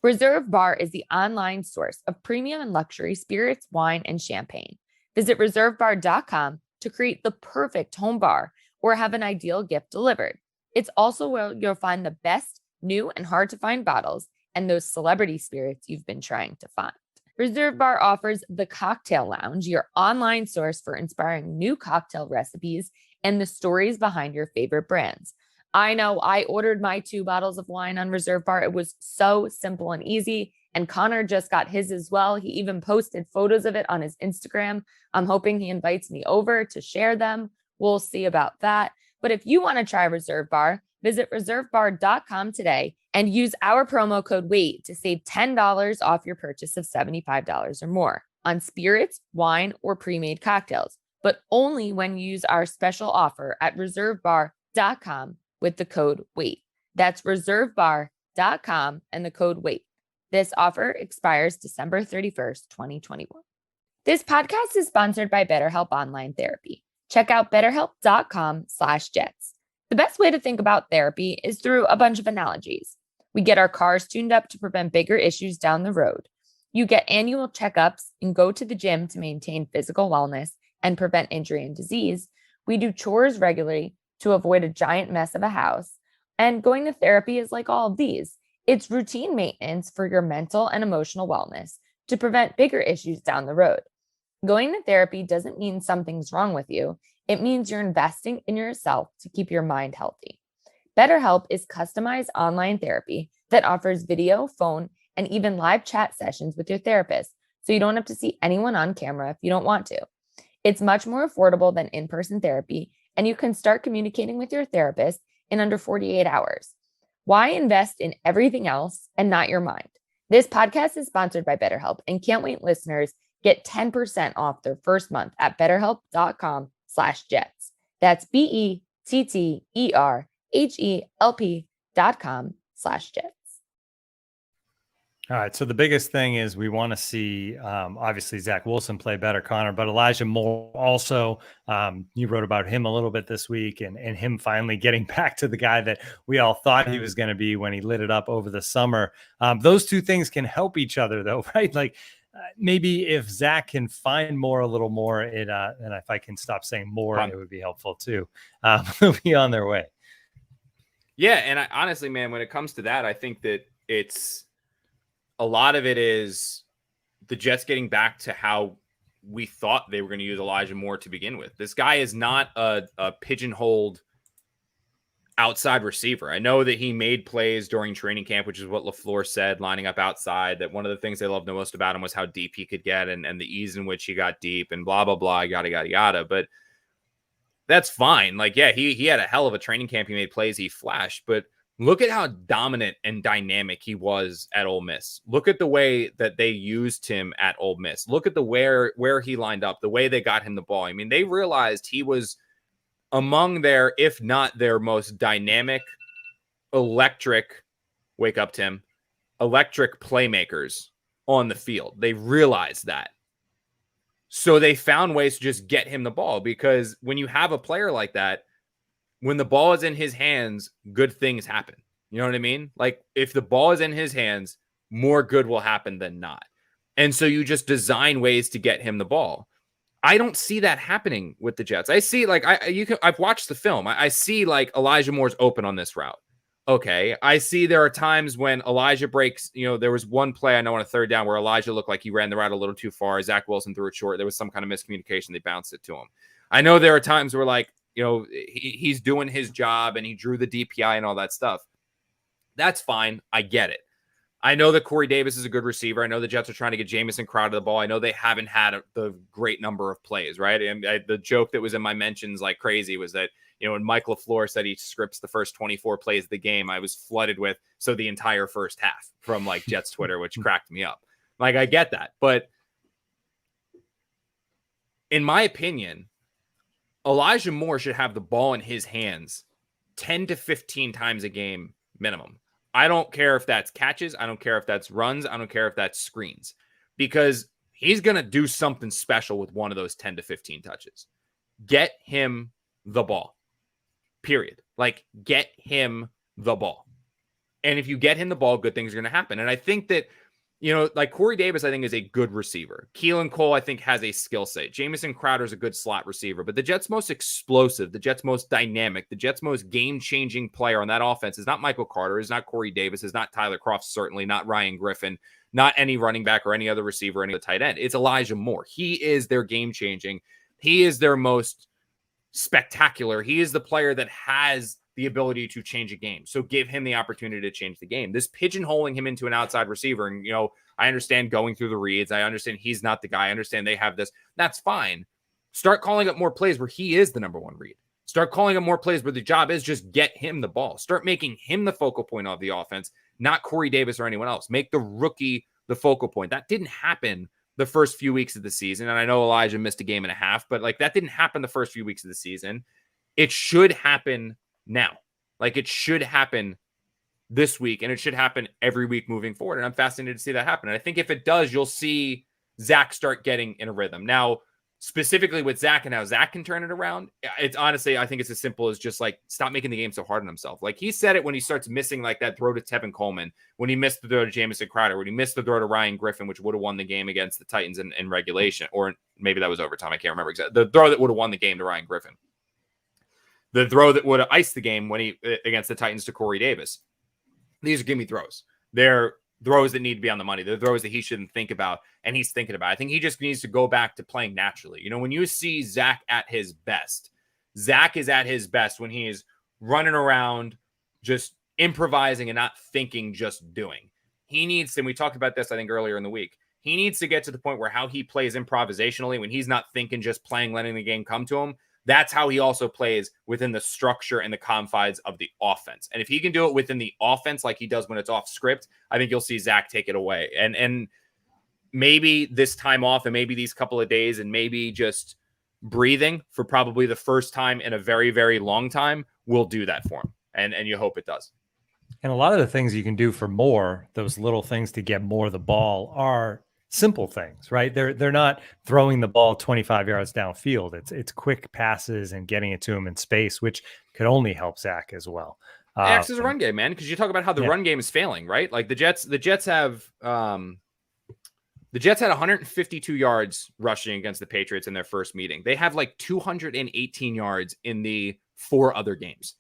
Reserve Bar is the online source of premium and luxury spirits, wine, and champagne. Visit reservebar.com to create the perfect home bar or have an ideal gift delivered. It's also where you'll find the best new and hard to find bottles and those celebrity spirits you've been trying to find. Reserve Bar offers the Cocktail Lounge, your online source for inspiring new cocktail recipes and the stories behind your favorite brands. I know I ordered my 2 bottles of wine on Reserve Bar. It was so simple and easy. And Connor just got his as well. He even posted photos of it on his Instagram. I'm hoping he invites me over to share them. We'll see about that. But if you want to try Reserve Bar, visit reservebar.com today and use our promo code WAIT to save $10 off your purchase of $75 or more on spirits, wine, or pre-made cocktails, but only when you use our special offer at reservebar.com with the code WAIT. That's reservebar.com and the code WAIT. This offer expires December 31st, 2021. This podcast is sponsored by BetterHelp Online Therapy. Check out betterhelp.com/jets. The best way to think about therapy is through a bunch of analogies. We get our cars tuned up to prevent bigger issues down the road. You get annual checkups and go to the gym to maintain physical wellness and prevent injury and disease. We do chores regularly to avoid a giant mess of a house. And going to therapy is like all of these. It's routine maintenance for your mental and emotional wellness to prevent bigger issues down the road. Going to therapy doesn't mean something's wrong with you. It means you're investing in yourself to keep your mind healthy. BetterHelp is customized online therapy that offers video, phone, and even live chat sessions with your therapist, so you don't have to see anyone on camera if you don't want to. It's much more affordable than in-person therapy, and you can start communicating with your therapist in under 48 hours. Why invest in everything else and not your mind? This podcast is sponsored by BetterHelp, and Can't Wait listeners get 10% off their first month at betterhelp.com/jets. That's BETTERHELP.com/jets. All right. So the biggest thing is we want to see, obviously, Zach Wilson play better, Connor, but Elijah Moore also, you wrote about him a little bit this week and him finally getting back to the guy that we all thought he was going to be when he lit it up over the summer. Those two things can help each other, though, right? Like maybe if Zach can find Moore a little more, and if I can stop saying more, it would be helpful too. They'll be on their way. Yeah. And I, honestly, man, when it comes to that, I think that it's, a lot of it is the Jets getting back to how we thought they were going to use Elijah Moore to begin with. This guy is not a pigeonholed outside receiver. I know that he made plays during training camp, which is what LaFleur said, lining up outside, that one of the things they loved the most about him was how deep he could get and the ease in which he got deep and blah, blah, blah, yada, yada, yada. But that's fine. Like, yeah, he had a hell of a training camp. He made plays. He flashed, but look at how dominant and dynamic he was at Ole Miss. Look at the way that they used him at Ole Miss. Look at the where he lined up, the way they got him the ball. I mean, they realized he was among their, if not their most dynamic, electric, wake up, Tim, electric playmakers on the field. They realized that. So they found ways to just get him the ball, because when you have a player like that, when the ball is in his hands, good things happen. You know what I mean? Like, if the ball is in his hands, more good will happen than not. And so you just design ways to get him the ball. I don't see that happening with the Jets. I see, like, I've watched the film. I see, like, Elijah Moore's open on this route. Okay. I see there are times when Elijah breaks, there was one play I know on a third down where Elijah looked like he ran the route a little too far. Zach Wilson threw it short. There was some kind of miscommunication. They bounced it to him. I know there are times where, like, he's doing his job and he drew the DPI and all that stuff. That's fine. I get it. I know that Corey Davis is a good receiver. I know the Jets are trying to get Jamison Crowder the ball. I know they haven't had the great number of plays, right? And the joke that was in my mentions like crazy was that, when Mike LaFleur said he scripts the first 24 plays of the game, I was flooded with, so the entire first half from like Jets Twitter, which cracked me up. Like, I get that. But in my opinion, Elijah Moore should have the ball in his hands 10 to 15 times a game minimum. I don't care if that's catches. I don't care if that's runs. I don't care if that's screens, because he's going to do something special with one of those 10 to 15 touches. Get him the ball, period. Like, get him the ball. And if you get him the ball, good things are going to happen. And I think that, like Corey Davis, I think is a good receiver. Keelan Cole, I think, has a skill set. Jamison Crowder is a good slot receiver. But the Jets' most explosive, the Jets' most dynamic, the Jets' most game-changing player on that offense is not Michael Carter, is not Corey Davis, is not Tyler Kroft, certainly not Ryan Griffin, not any running back or any other receiver, any other tight end. It's Elijah Moore. He is their game-changing. He is their most spectacular. He is the player that has the ability to change a game. So give him the opportunity to change the game. This pigeonholing him into an outside receiver, and I understand going through the reads. I understand he's not the guy. I understand they have this. That's fine. Start calling up more plays where he is the number one read. Start calling up more plays where the job is just get him the ball. Start making him the focal point of the offense, not Corey Davis or anyone else. Make the rookie the focal point. That didn't happen the first few weeks of the season. And I know Elijah missed a game and a half, but that didn't happen the first few weeks of the season. It should happen now. It should happen this week, and it should happen every week moving forward. And I'm fascinated to see that happen. And I think if it does, you'll see Zach start getting in a rhythm. Now, specifically with Zach and how Zach can turn it around, it's honestly, I think it's as simple as just stop making the game so hard on himself. He said it when he starts missing that throw to Tevin Coleman, when he missed the throw to Jamison Crowder, when he missed the throw to Ryan Griffin, which would have won the game against the Titans in regulation, or maybe that was overtime. I can't remember exactly. The throw that would have won the game to Ryan Griffin. The throw that would have iced the game when he against the Titans to Corey Davis. These are gimme throws. They're throws that need to be on the money. They're throws that he shouldn't think about, and he's thinking about. I think he just needs to go back to playing naturally. When you see Zach at his best, Zach is at his best when he is running around, just improvising and not thinking, just doing. He needs, and we talked about this, I think, earlier in the week. He needs to get to the point where how he plays improvisationally, when he's not thinking, just playing, letting the game come to him. That's how he also plays within the structure and the confines of the offense. And if he can do it within the offense like he does when it's off script, I think you'll see Zach take it away. And maybe this time off, and maybe these couple of days, and maybe just breathing for probably the first time in a very, very long time will do that for him. And you hope it does. And a lot of the things you can do for more, those little things to get more of the ball, are simple things, right? They're not throwing the ball 25 yards downfield. It's quick passes and getting it to him in space, which could only help Zach as well. Acts as a run game, man, because you talk about how the run game is failing, right? The Jets had 152 yards rushing against the Patriots in their first meeting. They have 218 yards in the 4 other games.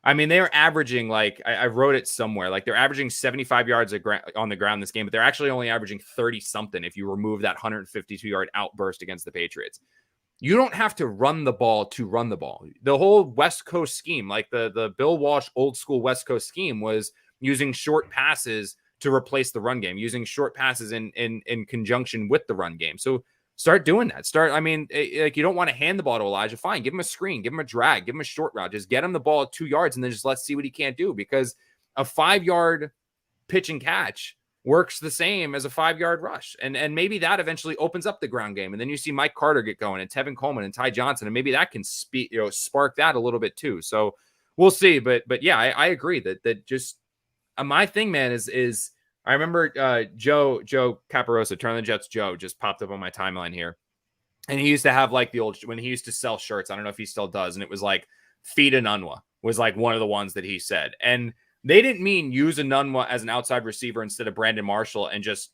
I mean, they are averaging, I wrote it somewhere, they're averaging 75 yards on the ground this game, but they're actually only averaging 30-something if you remove that 152-yard outburst against the Patriots. You don't have to run the ball to run the ball. The whole West Coast scheme, the Bill Walsh old school West Coast scheme, was using short passes to replace the run game, using short passes in conjunction with the run game. So start doing that. You don't want to hand the ball to Elijah. Fine. Give him a screen, give him a drag, give him a short route. Just get him the ball at 2 yards, and then just let's see what he can't do, because a 5-yard pitch and catch works the same as a 5-yard rush. And maybe that eventually opens up the ground game. And then you see Mike Carter get going, and Tevin Coleman and Ty Johnson, and maybe that can spark that a little bit too. So we'll see. But yeah, I agree that just my thing, man, is I remember Joe Caparosa, Turn the Jets Joe, just popped up on my timeline here. And he used to have the old, when he used to sell shirts, I don't know if he still does, and it was Feed Enunwa was one of the ones that he said. And they didn't mean use Enunwa as an outside receiver instead of Brandon Marshall and just,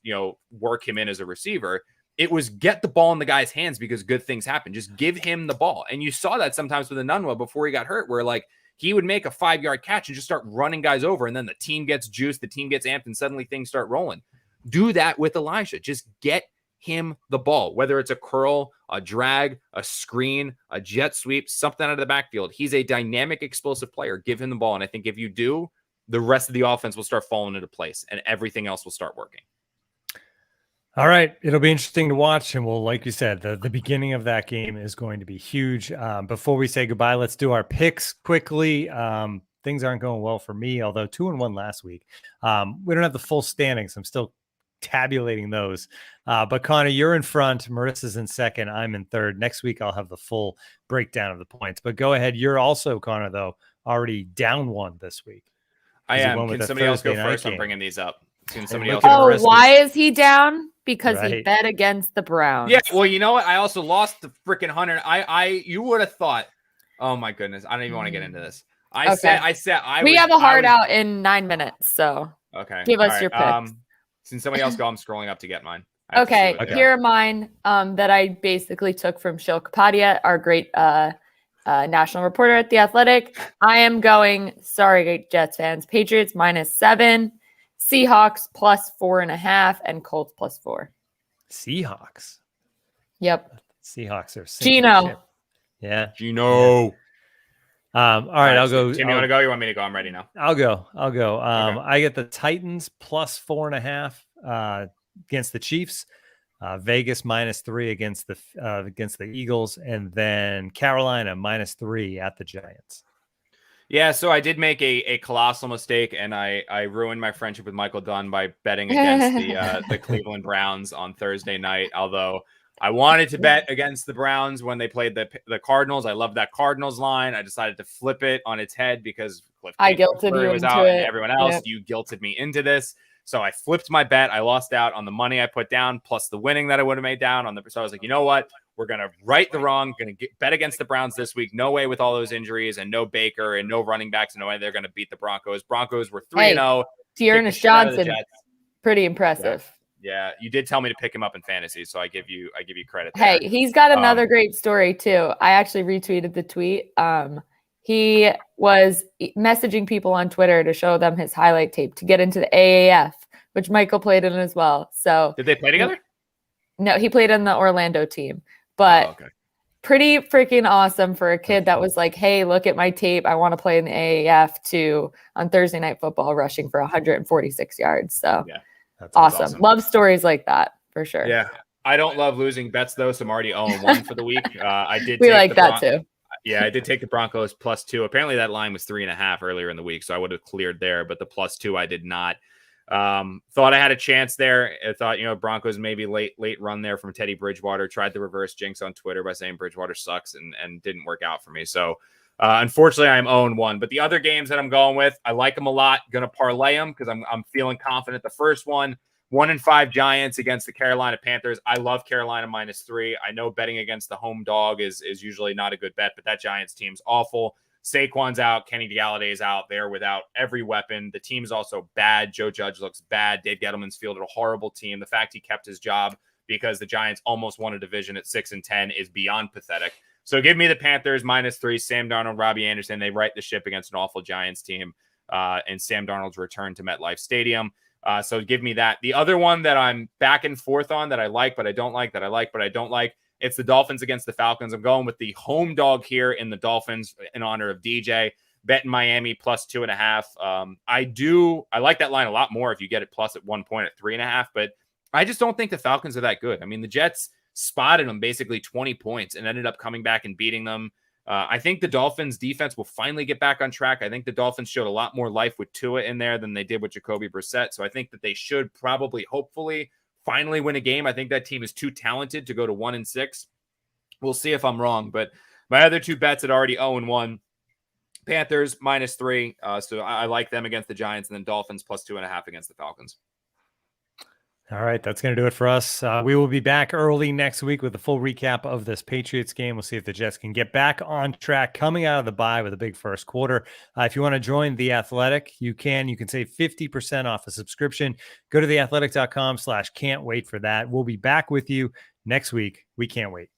work him in as a receiver. It was get the ball in the guy's hands because good things happen. Just give him the ball. And you saw that sometimes with Enunwa before he got hurt, where he would make a 5-yard catch and just start running guys over. And then the team gets juiced, the team gets amped, and suddenly things start rolling. Do that with Elijah. Just get him the ball, whether it's a curl, a drag, a screen, a jet sweep, something out of the backfield. He's a dynamic, explosive player. Give him the ball. And I think if you do, the rest of the offense will start falling into place and everything else will start working. All right. It'll be interesting to watch. And we'll, like you said, the beginning of that game is going to be huge. Before we say goodbye, let's do our picks quickly. Things aren't going well for me, although 2-1 last week. We don't have the full standings. I'm still tabulating those. But Connor, you're in front. Marissa's in second. I'm in third. Next week, I'll have the full breakdown of the points. But go ahead. You're also, Connor, though, already down 1 this week. I am. Can somebody else go first? I'm bringing these up. Can somebody else? Oh, why is he down? Because he bet against the Browns. Yeah, well, you know what? I also lost the freaking 100. You would have thought, oh my goodness, I don't even want to get into this. I said we have a hard out in 9 minutes, so okay. Give us your picks. Since somebody else go, I'm scrolling up to get mine. Okay, here are mine that I basically took from Shil Kapadia, our great national reporter at The Athletic. I am going, sorry, Jets fans, Patriots -7, Seahawks +4.5, and Colts +4. Seahawks. Yep. Seahawks are Gino. ship. Yeah. Gino. Yeah. All right, I'll go. Tim, you want to go? You want me to go? I'm ready now. I'll go. Okay. I get the Titans +4.5 against the Chiefs. Vegas -3 against the Eagles, and then Carolina -3 at the Giants. Yeah, so I did make a colossal mistake, and I ruined my friendship with Michael Dunn by betting against the Cleveland Browns on Thursday night. Although I wanted to bet against the Browns when they played the Cardinals. I love that Cardinals line. I decided to flip it on its head because Cliff I guilted you was into out it. and everyone else. Yep. You guilted me into this. So I flipped my bet. I lost out on the money I put down plus the winning that I would have made down on the. So I was like, you know what? We're going to right the wrong. Going to bet against the Browns this week. No way with all those injuries and no Baker and no running backs. No way they're going to beat the Broncos. Broncos were 3-0. Dearness Johnson, pretty impressive. Yeah, you did tell me to pick him up in fantasy, so I give you credit there. Hey, he's got another great story too. I actually retweeted the tweet. He was messaging people on Twitter to show them his highlight tape to get into the AAF, which Michael played in as well. So did they play together? No, he played in the Orlando team, but pretty freaking awesome for a kid that was like, hey, look at my tape. I want to play in the AAF too on Thursday Night Football, rushing for 146 yards. So yeah. That's awesome. Love stories like that for sure. Yeah. I don't love losing bets though, so I'm already 0-1 for the week. I did. We like that too. Yeah, I did take the Broncos +2. Apparently that line was 3.5 earlier in the week, so I would have cleared there, but the +2 I did not. Thought I had a chance there. I thought, Broncos maybe late run there from Teddy Bridgewater. Tried the reverse jinx on Twitter by saying Bridgewater sucks and didn't work out for me. So unfortunately, I'm 0-1. But the other games that I'm going with, I like them a lot. Going to parlay them because I'm feeling confident. The first one, 1-5 Giants against the Carolina Panthers. I love Carolina -3. I know betting against the home dog is usually not a good bet, but that Giants team's awful. Saquon's out. Kenny Galladay's out. They're without every weapon. The team's also bad. Joe Judge looks bad. Dave Gettleman's fielded a horrible team. The fact he kept his job because the Giants almost won a division at 6-10 is beyond pathetic. So give me the Panthers -3. Sam Darnold, Robbie Anderson. They right the ship against an awful Giants team. And Sam Darnold's return to MetLife Stadium. So give me that. The other one that I'm back and forth on that I like, but I don't like, that I like, but I don't like, it's the Dolphins against the Falcons. I'm going with the home dog here in the Dolphins in honor of DJ. Betting Miami +2.5. I like that line a lot more if you get it plus at 1 point at 3.5, but I just don't think the Falcons are that good. I mean, the Jets spotted them basically 20 points and ended up coming back and beating them. I think the Dolphins defense will finally get back on track. I think the Dolphins showed a lot more life with Tua in there than they did with Jacoby Brissett. So I think that they should probably, hopefully, finally win a game. I think that team is too talented to go to 1-6. We'll see if I'm wrong, but my other two bets had already 0-1. Panthers -3. So I like them against the Giants, and then Dolphins +2.5 against the Falcons. All right, that's going to do it for us. We will be back early next week with a full recap of this Patriots game. We'll see if the Jets can get back on track coming out of the bye with a big first quarter. If you want to join The Athletic, you can. You can save 50% off a subscription. Go to theathletic.com/can't wait for that. We'll be back with you next week. We can't wait.